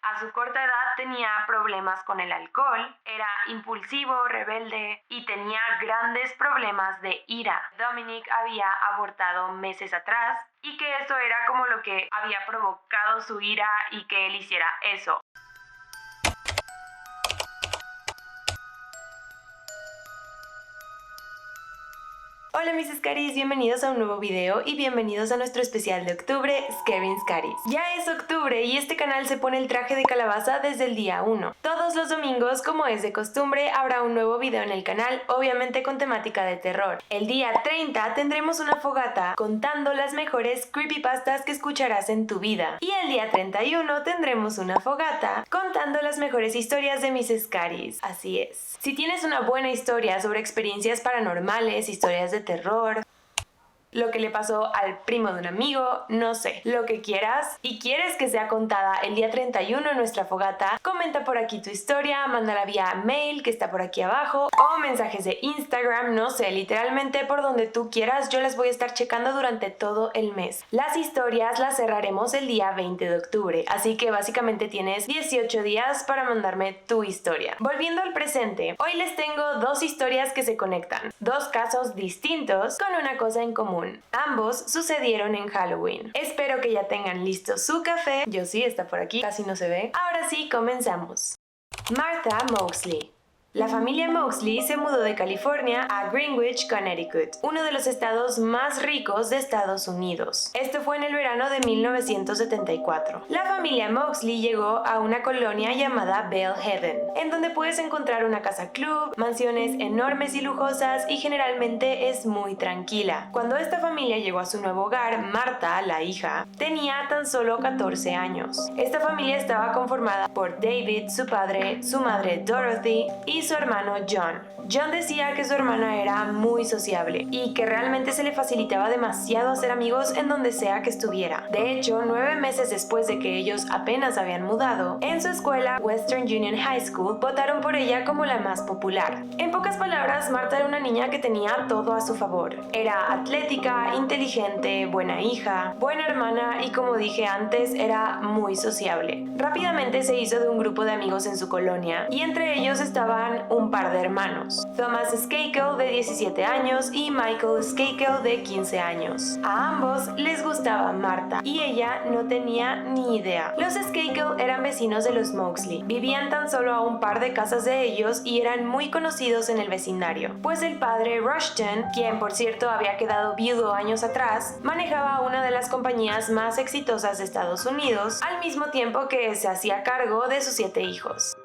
A su corta edad tenía problemas con el alcohol, era impulsivo, rebelde y tenía grandes problemas de ira. Dominic había abortado meses atrás y que eso era como lo que había provocado su ira y que él hiciera eso. Hola mis Scaries, bienvenidos a un nuevo video y bienvenidos a nuestro especial de octubre, Scaring Scaries. Ya es octubre y este canal se pone el traje de calabaza desde el día 1. Todos los domingos, como es de costumbre, habrá un nuevo video en el canal, obviamente con temática de terror. El día 30 tendremos una fogata contando las mejores creepypastas que escucharás en tu vida. Y el día 31 tendremos una fogata contando las mejores historias de mis Scaries. Así es. Si tienes una buena historia sobre experiencias paranormales, historias de terror, lo que le pasó al primo de un amigo, no sé, lo que quieras y quieres que sea contada el día 31 en nuestra fogata, comenta por aquí tu historia, mándala vía mail que está por aquí abajo o mensajes de Instagram, no sé, literalmente por donde tú quieras, yo las voy a estar checando durante todo el mes. Las historias las cerraremos el día 20 de octubre, así que básicamente tienes 18 días para mandarme tu historia. Volviendo al presente, hoy les tengo dos historias que se conectan, dos casos distintos con una cosa en común. Ambos sucedieron en Halloween. Espero que ya tengan listo su café. Yo sí, está por aquí, casi no se ve. Ahora sí, comenzamos. Martha Moxley. La familia Moxley se mudó de California a Greenwich, Connecticut, uno de los estados más ricos de Estados Unidos. Esto fue en el verano de 1974. La familia Moxley llegó a una colonia llamada Belle Haven, en donde puedes encontrar una casa club, mansiones enormes y lujosas y generalmente es muy tranquila. Cuando esta familia llegó a su nuevo hogar, Martha, la hija, tenía tan solo 14 años. Esta familia estaba conformada por David, su padre, su madre Dorothy y su hermano John. John decía que su hermana era muy sociable y que realmente se le facilitaba demasiado hacer amigos en donde sea que estuviera. De hecho, 9 meses después de que ellos apenas habían mudado, en su escuela Western Union High School votaron por ella como la más popular. En pocas palabras, Martha era una niña que tenía todo a su favor. Era atlética, inteligente, buena hija, buena hermana y, como dije antes, era muy sociable. Rápidamente se hizo de un grupo de amigos en su colonia y entre ellos estaban un par de hermanos, Thomas Skakel de 17 años y Michael Skakel de 15 años. A ambos les gustaba Martha y ella no tenía ni idea. Los Skakel eran vecinos de los Moxley, vivían tan solo a un par de casas de ellos y eran muy conocidos en el vecindario, pues el padre Rushton, quien por cierto había quedado viudo años atrás, manejaba una de las compañías más exitosas de Estados Unidos, al mismo tiempo que se hacía cargo de sus 7 hijos.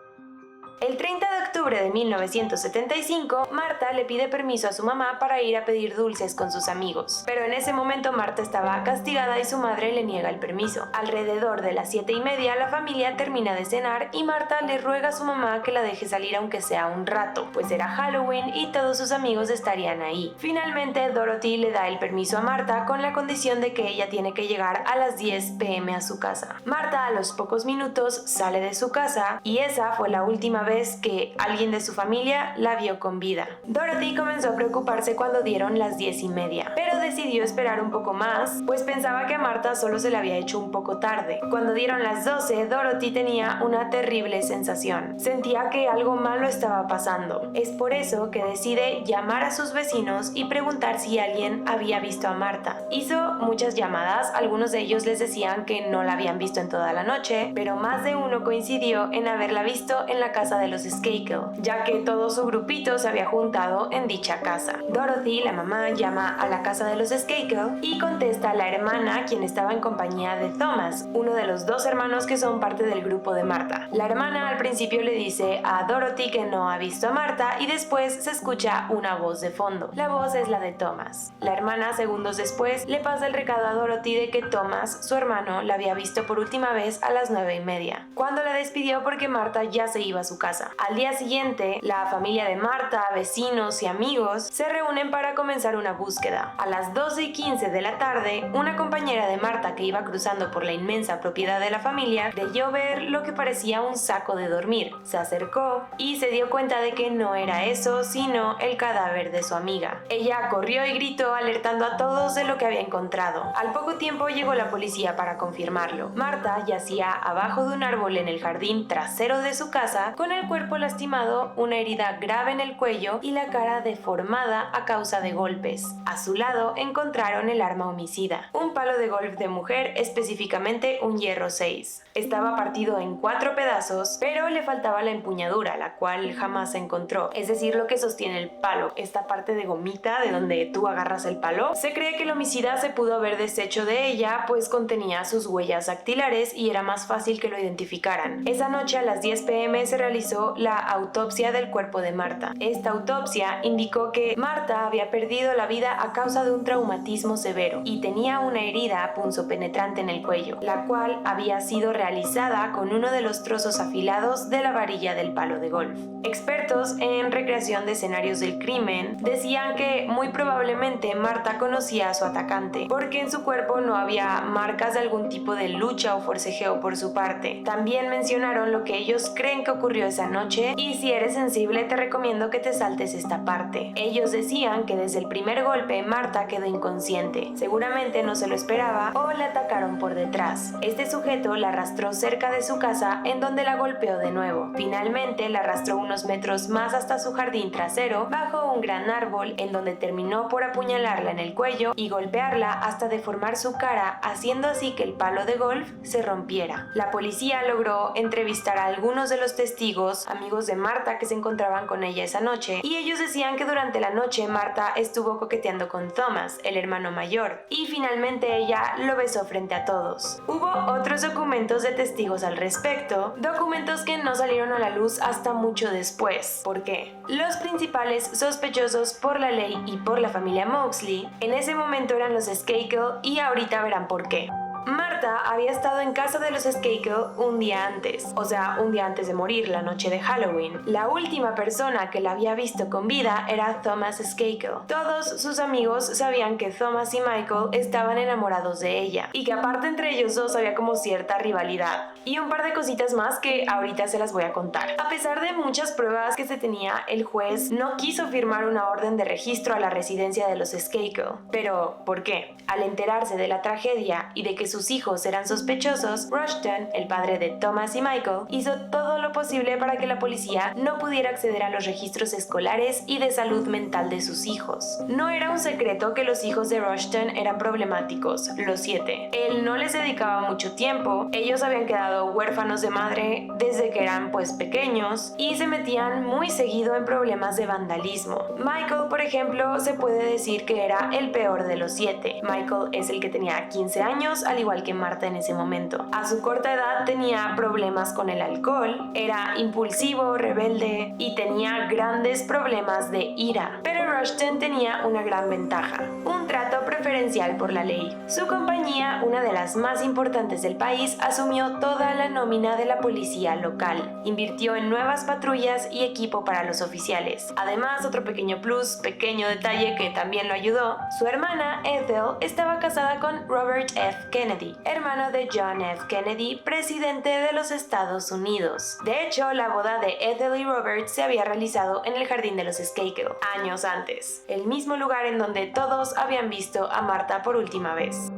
El 30 de octubre de 1975, Martha le pide permiso a su mamá para ir a pedir dulces con sus amigos. Pero en ese momento Martha estaba castigada y su madre le niega el permiso. Alrededor de las 7:30, la familia termina de cenar y Martha le ruega a su mamá que la deje salir aunque sea un rato, pues era Halloween y todos sus amigos estarían ahí. Finalmente, Dorothy le da el permiso a Martha con la condición de que ella tiene que llegar a las 10 p.m. a su casa. Martha a los pocos minutos sale de su casa y esa fue la última vez que alguien de su familia la vio con vida. Dorothy comenzó a preocuparse cuando dieron las 10:30, pero decidió esperar un poco más, pues pensaba que a Martha solo se le había hecho un poco tarde. Cuando dieron las 12, Dorothy tenía una terrible sensación. Sentía que algo malo estaba pasando. Es por eso que decide llamar a sus vecinos y preguntar si alguien había visto a Martha. Hizo muchas llamadas, algunos de ellos les decían que no la habían visto en toda la noche, pero más de uno coincidió en haberla visto en la casa de los Skakel, ya que todo su grupito se había juntado en dicha casa. Dorothy, la mamá, llama a la casa de los Skakel y contesta a la hermana, quien estaba en compañía de Thomas, uno de los 2 hermanos que son parte del grupo de Martha. La hermana al principio le dice a Dorothy que no ha visto a Martha y después se escucha una voz de fondo. La voz es la de Thomas. La hermana, segundos después, le pasa el recado a Dorothy de que Thomas, su hermano, la había visto por última vez a las 9:30, cuando la despidió porque Martha ya se iba a su casa. casa. Al día siguiente, la familia de Marta, vecinos y amigos se reúnen para comenzar una búsqueda. A las 12:15 de la tarde, una compañera de Marta que iba cruzando por la inmensa propiedad de la familia creyó ver lo que parecía un saco de dormir. Se acercó y se dio cuenta de que no era eso, sino el cadáver de su amiga. Ella corrió y gritó alertando a todos de lo que había encontrado. Al poco tiempo llegó la policía para confirmarlo. Marta yacía abajo de un árbol en el jardín trasero de su casa, con el cuerpo lastimado, una herida grave en el cuello y la cara deformada a causa de golpes. A su lado encontraron el arma homicida, un palo de golf de mujer, específicamente un hierro 6. Estaba partido en 4 pedazos, pero le faltaba la empuñadura, la cual jamás se encontró, es decir, lo que sostiene el palo, esta parte de gomita de donde tú agarras el palo. Se cree que el homicida se pudo haber deshecho de ella, pues contenía sus huellas dactilares y era más fácil que lo identificaran. Esa noche a las 10 p.m. se realizó la autopsia del cuerpo de Marta. Esta autopsia indicó que Marta había perdido la vida a causa de un traumatismo severo y tenía una herida punzopenetrante en el cuello, la cual había sido realizada con uno de los trozos afilados de la varilla del palo de golf. Expertos en recreación de escenarios del crimen decían que muy probablemente Marta conocía a su atacante, porque en su cuerpo no había marcas de algún tipo de lucha o forcejeo por su parte. También mencionaron lo que ellos creen que ocurrió esa noche, y si eres sensible te recomiendo que te saltes esta parte. Ellos decían que desde el primer golpe Marta quedó inconsciente, seguramente no se lo esperaba o la atacaron por detrás. Este sujeto la arrastró cerca de su casa, en donde la golpeó de nuevo. Finalmente la arrastró unos metros más hasta su jardín trasero, bajo un gran árbol, en donde terminó por apuñalarla en el cuello y golpearla hasta deformar su cara, haciendo así que el palo de golf se rompiera. La policía logró entrevistar a algunos de los testigos, amigos de Marta que se encontraban con ella esa noche, y ellos decían que durante la noche Marta estuvo coqueteando con Thomas, el hermano mayor, y finalmente ella lo besó frente a todos. Hubo otros documentos de testigos al respecto, documentos que no salieron a la luz hasta mucho después. ¿Por qué? Los principales sospechosos por la ley y por la familia Moxley en ese momento eran los Skakel, y ahorita verán por qué. Marta había estado en casa de los Skakel un día antes, o sea, un día antes de morir, la noche de Halloween. La última persona que la había visto con vida era Thomas Skakel. Todos sus amigos sabían que Thomas y Michael estaban enamorados de ella, y que aparte entre ellos dos había como cierta rivalidad. Y un par de cositas más que ahorita se las voy a contar. A pesar de muchas pruebas que se tenía, el juez no quiso firmar una orden de registro a la residencia de los Skakel. ¿Pero por qué? Al enterarse de la tragedia y de que sus hijos eran sospechosos, Rushton, el padre de Thomas y Michael, hizo todo lo posible para que la policía no pudiera acceder a los registros escolares y de salud mental de sus hijos. No era un secreto que los hijos de Rushton eran problemáticos, los 7. Él no les dedicaba mucho tiempo, ellos habían quedado huérfanos de madre desde que eran pequeños, y se metían muy seguido en problemas de vandalismo. Michael, por ejemplo, se puede decir que era el peor de los 7. Michael es el que tenía 15 años, al igual que Marta en ese momento. A su corta edad tenía problemas con el alcohol, era impulsivo, rebelde y tenía grandes problemas de ira. Pero Rushton tenía una gran ventaja: un trato preferencial por la ley. Su compañía, una de las más importantes del país, asumió toda la nómina de la policía local. Invirtió en nuevas patrullas y equipo para los oficiales. Además, otro pequeño pequeño detalle que también lo ayudó: su hermana Ethel estaba casada con Robert F. Kennedy, hermano de John F. Kennedy, presidente de los Estados Unidos. De hecho, la boda de Ethel y Robert se había realizado en el jardín de los Skakel años antes, el mismo lugar en donde todos habían visto a Marta por última vez.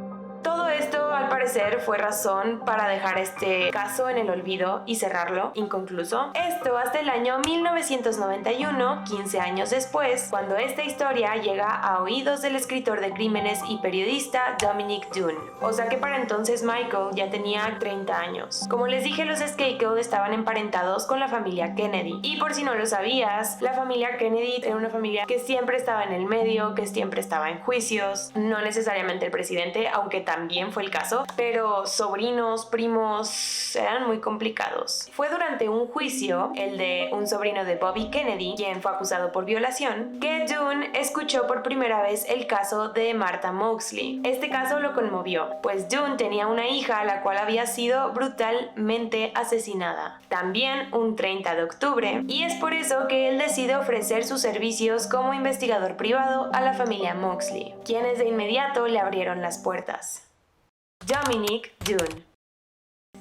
Todo esto, al parecer, fue razón para dejar este caso en el olvido y cerrarlo inconcluso. Esto hasta el año 1991, 15 años después, cuando esta historia llega a oídos del escritor de crímenes y periodista Dominic Dunne. O sea que para entonces Michael ya tenía 30 años. Como les dije, los Skakel estaban emparentados con la familia Kennedy. Y por si no lo sabías, la familia Kennedy era una familia que siempre estaba en el medio, que siempre estaba en juicios. No necesariamente el presidente, aunque también quién fue el caso, pero sobrinos, primos, eran muy complicados. Fue durante un juicio, el de un sobrino de Bobby Kennedy, quien fue acusado por violación, que Dunn escuchó por primera vez el caso de Martha Moxley. Este caso lo conmovió, pues Dunn tenía una hija a la cual había sido brutalmente asesinada, también un 30 de octubre, y es por eso que él decide ofrecer sus servicios como investigador privado a la familia Moxley, quienes de inmediato le abrieron las puertas. Dominique Dunn.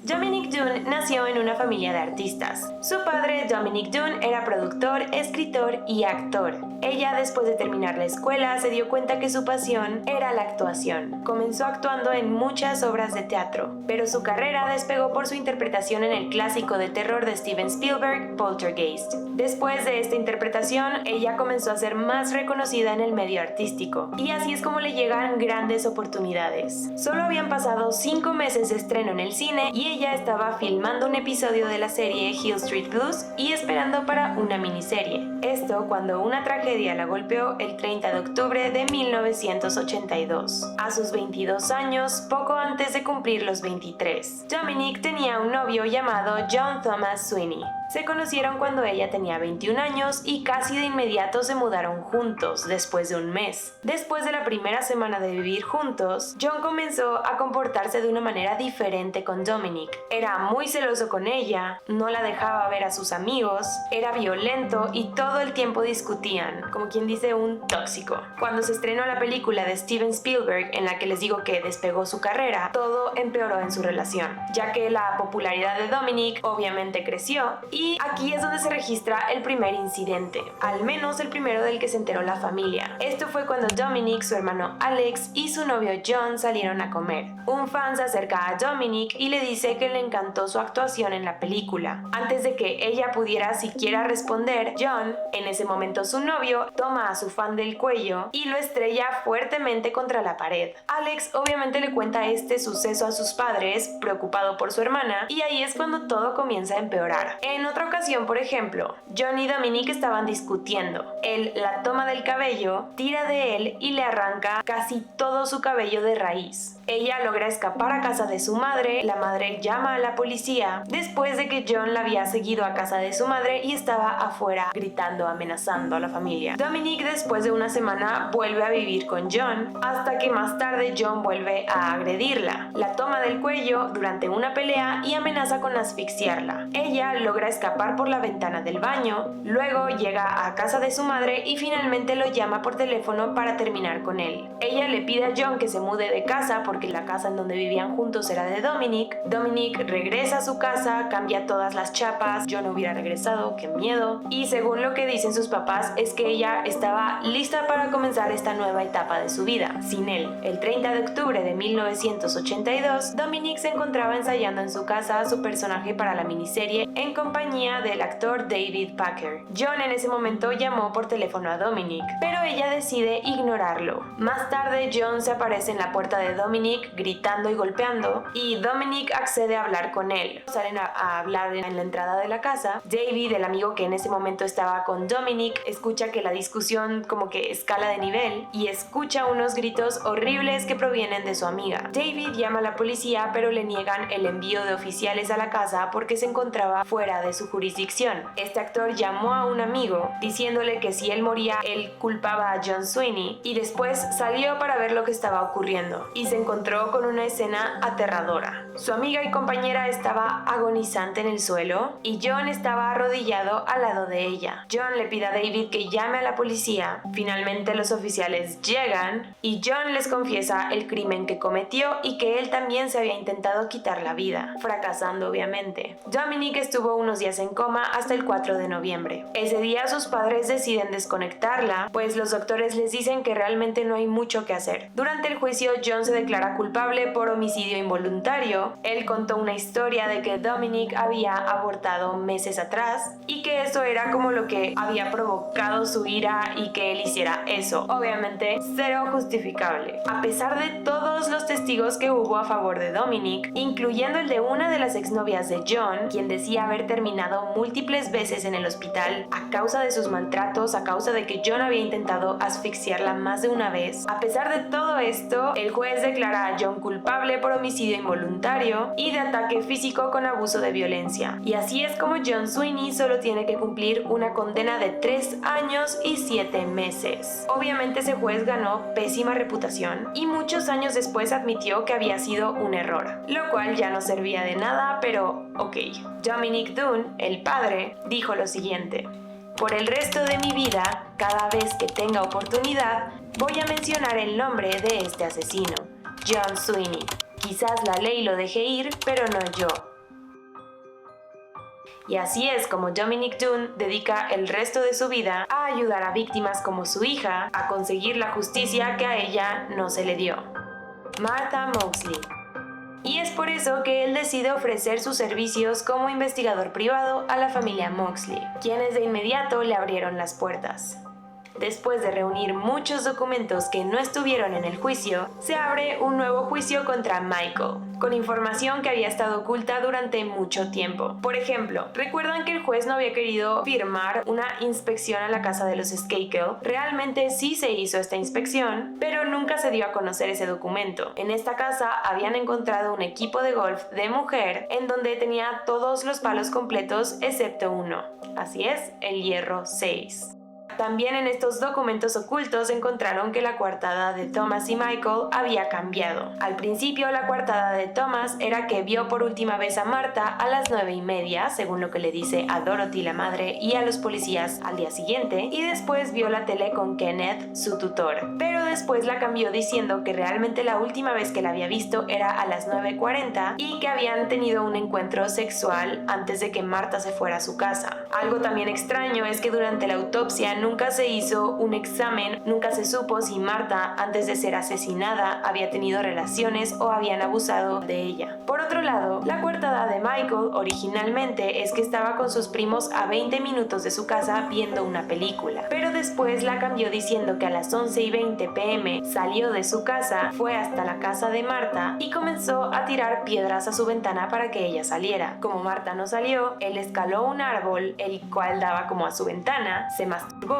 Dominique Dunn nació en una familia de artistas. Su padre, Dominique Dunn, era productor, escritor y actor. Ella, después de terminar la escuela, se dio cuenta que su pasión era la actuación. Comenzó actuando en muchas obras de teatro, pero su carrera despegó por su interpretación en el clásico de terror de Steven Spielberg, Poltergeist. Después de esta interpretación, ella comenzó a ser más reconocida en el medio artístico, y así es como le llegan grandes oportunidades. Solo habían pasado 5 meses de estreno en el cine y ella estaba filmando un episodio de la serie Hill Street Blues y esperando para una miniserie. Esto cuando una tragedia la golpeó el 30 de octubre de 1982. A sus 22 años, poco antes de cumplir los 23. Dominique tenía un novio llamado John Thomas Sweeney. Se conocieron cuando ella tenía 21 años y casi de inmediato se mudaron juntos después de un mes. Después de la primera semana de vivir juntos, John comenzó a comportarse de una manera diferente con Dominique. Era muy celoso con ella, no la dejaba ver a sus amigos, era violento y todo el tiempo discutían, como quien dice un tóxico. Cuando se estrenó la película de Steven Spielberg, en la que les digo que despegó su carrera, todo empeoró en su relación, ya que la popularidad de Dominique obviamente creció. Y aquí es donde se registra el primer incidente, al menos el primero del que se enteró la familia. Esto fue cuando Dominique, su hermano Alex y su novio John salieron a comer. Un fan se acerca a Dominique y le dice que le encantó su actuación en la película. Antes de que ella pudiera siquiera responder, John, en ese momento su novio, toma a su fan del cuello y lo estrella fuertemente contra la pared. Alex obviamente le cuenta este suceso a sus padres, preocupado por su hermana, y ahí es cuando todo comienza a empeorar. En otra ocasión, por ejemplo, John y Dominique estaban discutiendo. Él la toma del cabello, tira de él y le arranca casi todo su cabello de raíz. Ella logra escapar a casa de su madre, la madre llama a la policía después de que John la había seguido a casa de su madre y estaba afuera gritando, amenazando a la familia. Dominique después de una semana vuelve a vivir con John hasta que más tarde John vuelve a agredirla. La toma del cuello durante una pelea y amenaza con asfixiarla. Ella logra escapar por la ventana del baño, luego llega a casa de su madre y finalmente lo llama por teléfono para terminar con él. Ella le pide a John que se mude de casa porque la casa en donde vivían juntos era de Dominique. Dominique regresa a su casa, cambia todas las chapas. John hubiera regresado, qué miedo. Y según lo que dicen sus papás es que ella estaba lista para comenzar esta nueva etapa de su vida, sin él. El 30 de octubre de 1982, Dominique se encontraba ensayando en su casa a su personaje para la miniserie en compañía del actor David Packer. John en ese momento llamó por teléfono a Dominique, pero ella decide ignorarlo. Más tarde, John se aparece en la puerta de Dominique gritando y golpeando, y Dominique accede a hablar con él. Salen a hablar en la entrada de la casa. David, el amigo que en ese momento estaba con Dominique, escucha que la discusión como que escala de nivel y escucha unos gritos horribles que provienen de su amiga. David llama a la policía, pero le niegan el envío de oficiales a la casa porque se encontraba fuera de su jurisdicción. Este actor llamó a un amigo diciéndole que si él moría, él culpaba a John Sweeney, y después salió para ver lo que estaba ocurriendo y se encontró con una escena aterradora. Su amiga y compañera estaba agonizante en el suelo y John estaba arrodillado al lado de ella. John le pide a David que llame a la policía. Finalmente los oficiales llegan y John les confiesa el crimen que cometió y que él también se había intentado quitar la vida, fracasando obviamente. Dominique estuvo unos días en coma hasta el 4 de noviembre. Ese día sus padres deciden desconectarla, pues los doctores les dicen que realmente no hay mucho que hacer. Durante el juicio, John se declara culpable por homicidio involuntario juicio, él contó una historia de que Dominic había abortado meses atrás y que eso era como lo que había provocado su ira y que él hiciera eso. Obviamente, cero justificable. A pesar de todos los testigos que hubo a favor de Dominic, incluyendo el de una de las exnovias de John, quien decía haber terminado múltiples veces en el hospital a causa de sus maltratos, a causa de que John había intentado asfixiarla más de una vez. A pesar de todo esto, el juez declara a John culpable por homicidio involuntario y de ataque físico con abuso de violencia. Y así es como John Sweeney solo tiene que cumplir una condena de 3 años y 7 meses. Obviamente ese juez ganó pésima reputación y muchos años después admitió que había sido un error, lo cual ya no servía de nada, pero ok. Dominic Dunne, el padre, dijo lo siguiente: por el resto de mi vida, cada vez que tenga oportunidad, voy a mencionar el nombre de este asesino, John Sweeney. Quizás la ley lo deje ir, pero no yo. Y así es como Dominic Dunne dedica el resto de su vida a ayudar a víctimas como su hija a conseguir la justicia que a ella no se le dio. Martha Moxley. Y es por eso que él decide ofrecer sus servicios como investigador privado a la familia Moxley, quienes de inmediato le abrieron las puertas. Después de reunir muchos documentos que no estuvieron en el juicio, se abre un nuevo juicio contra Michael, con información que había estado oculta durante mucho tiempo. Por ejemplo, ¿recuerdan que el juez no había querido firmar una inspección a la casa de los Skakel? Realmente sí se hizo esta inspección, pero nunca se dio a conocer ese documento. En esta casa habían encontrado un equipo de golf de mujer en donde tenía todos los palos completos excepto uno. Así es, el hierro 6. También en estos documentos ocultos encontraron que la coartada de Thomas y Michael había cambiado. Al principio la coartada de Thomas era que vio por última vez a Martha a las 9:30, según lo que le dice a Dorothy la madre y a los policías al día siguiente, y después vio la tele con Kenneth, su tutor. Pero después la cambió diciendo que realmente la última vez que la había visto era a las 9:40 y que habían tenido un encuentro sexual antes de que Martha se fuera a su casa. Algo también extraño es que durante la autopsia nunca se hizo un examen, nunca se supo si Martha, antes de ser asesinada, había tenido relaciones o habían abusado de ella. Por otro lado, la coartada de Michael originalmente es que estaba con sus primos a 20 minutos de su casa viendo una película, pero después la cambió diciendo que a las 11:20 p.m. salió de su casa, fue hasta la casa de Martha y comenzó a tirar piedras a su ventana para que ella saliera. Como Martha no salió, él escaló un árbol, el cual daba como a su ventana, se masturbó,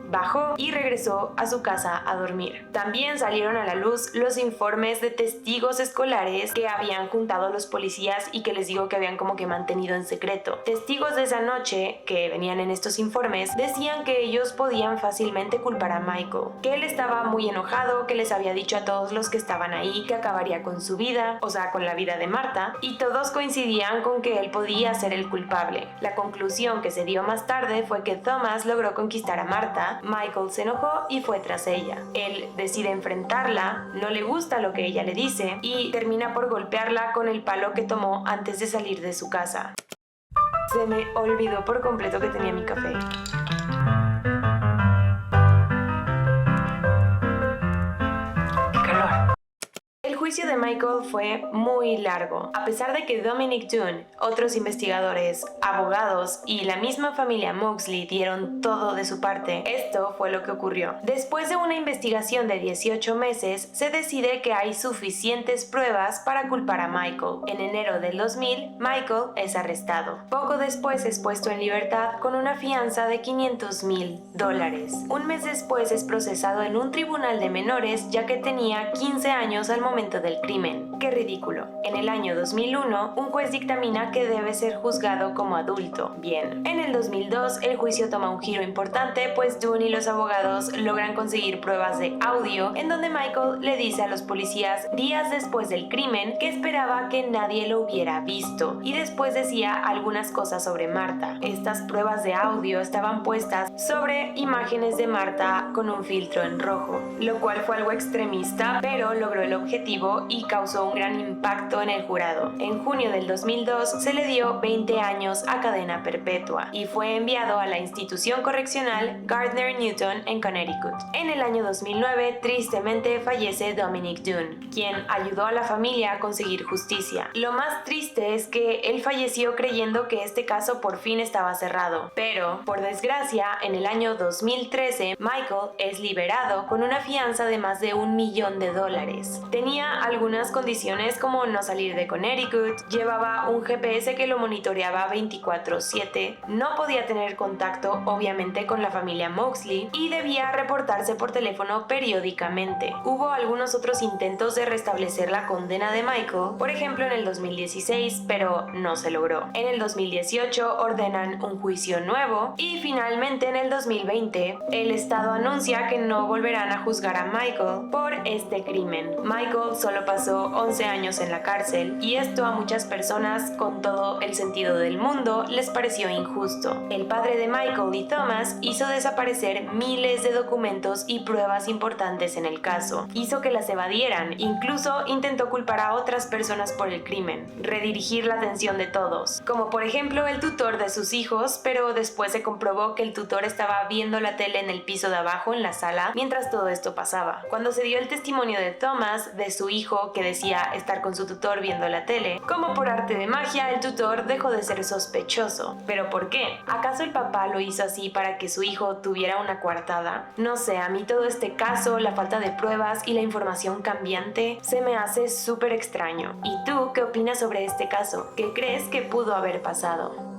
bajó y regresó a su casa a dormir. También salieron a la luz los informes de testigos escolares que habían juntado los policías y que les digo que habían como que mantenido en secreto. Testigos de esa noche que venían en estos informes decían que ellos podían fácilmente culpar a Michael, que él estaba muy enojado, que les había dicho a todos los que estaban ahí que acabaría con su vida, o sea, con la vida de Martha, y todos coincidían con que él podía ser el culpable. La conclusión que se dio más tarde fue que Thomas logró conquistar a Martha, Michael se enojó y fue tras ella. Él decide enfrentarla, no le gusta lo que ella le dice y termina por golpearla con el palo que tomó antes de salir de su casa. Se me olvidó por completo que tenía mi café. El juicio de Michael fue muy largo. A pesar de que Dominic Dunne, otros investigadores, abogados y la misma familia Moxley dieron todo de su parte, esto fue lo que ocurrió. Después de una investigación de 18 meses, se decide que hay suficientes pruebas para culpar a Michael. En enero del 2000, Michael es arrestado. Poco después es puesto en libertad con una fianza de $500,000. Un mes después es procesado en un tribunal de menores ya que tenía 15 años al momento del crimen. ¡Qué ridículo! En el año 2001, un juez dictamina que debe ser juzgado como adulto. Bien. En el 2002, el juicio toma un giro importante, pues Dunne y los abogados logran conseguir pruebas de audio en donde Michael le dice a los policías días después del crimen que esperaba que nadie lo hubiera visto y después decía algunas cosas sobre Martha. Estas pruebas de audio estaban puestas sobre imágenes de Martha con un filtro en rojo, lo cual fue algo extremista, pero logró el objetivo y causó causó un gran impacto en el jurado. En junio del 2002 se le dio 20 años a cadena perpetua y fue enviado a la institución correccional Gardner Newton en Connecticut. En el año 2009, tristemente fallece Dominic Dunne, quien ayudó a la familia a conseguir justicia. Lo más triste es que él falleció creyendo que este caso por fin estaba cerrado, pero, por desgracia, en el año 2013, Michael es liberado con una fianza de más de $1 millón. Tenía algunas condiciones como no salir de Connecticut, llevaba un GPS que lo monitoreaba 24/7, no podía tener contacto obviamente con la familia Moxley y debía reportarse por teléfono periódicamente. Hubo algunos otros intentos de restablecer la condena de Michael, por ejemplo en el 2016, pero no se logró. En el 2018 ordenan un juicio nuevo y finalmente en el 2020 el estado anuncia que no volverán a juzgar a Michael por este crimen. Michael solo pasó 11 años en la cárcel y esto a muchas personas con todo el sentido del mundo les pareció injusto. El padre de Michael y Thomas hizo desaparecer miles de documentos y pruebas importantes en el caso. Hizo que las evadieran, incluso intentó culpar a otras personas por el crimen, redirigir la atención de todos, como por ejemplo el tutor de sus hijos, pero después se comprobó que el tutor estaba viendo la tele en el piso de abajo en la sala mientras todo esto pasaba. Cuando se dio el testimonio de Thomas, de su hijo, que decía estar con su tutor viendo la tele, como por arte de magia el tutor dejó de ser sospechoso. ¿Pero por qué? ¿Acaso el papá lo hizo así para que su hijo tuviera una coartada? No sé, a mí todo este caso, la falta de pruebas y la información cambiante se me hace súper extraño. ¿Y tú qué opinas sobre este caso? ¿Qué crees que pudo haber pasado?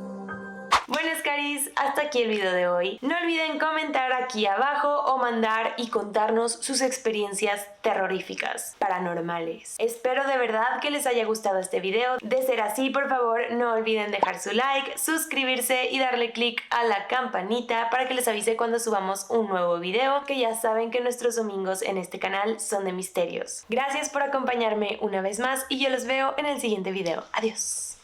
Bueno, Scaries, hasta aquí el video de hoy. No olviden comentar aquí abajo o mandar y contarnos sus experiencias terroríficas, paranormales. Espero de verdad que les haya gustado este video. De ser así, por favor, no olviden dejar su like, suscribirse y darle click a la campanita para que les avise cuando subamos un nuevo video, que ya saben que nuestros domingos en este canal son de misterios. Gracias por acompañarme una vez más y yo los veo en el siguiente video. Adiós.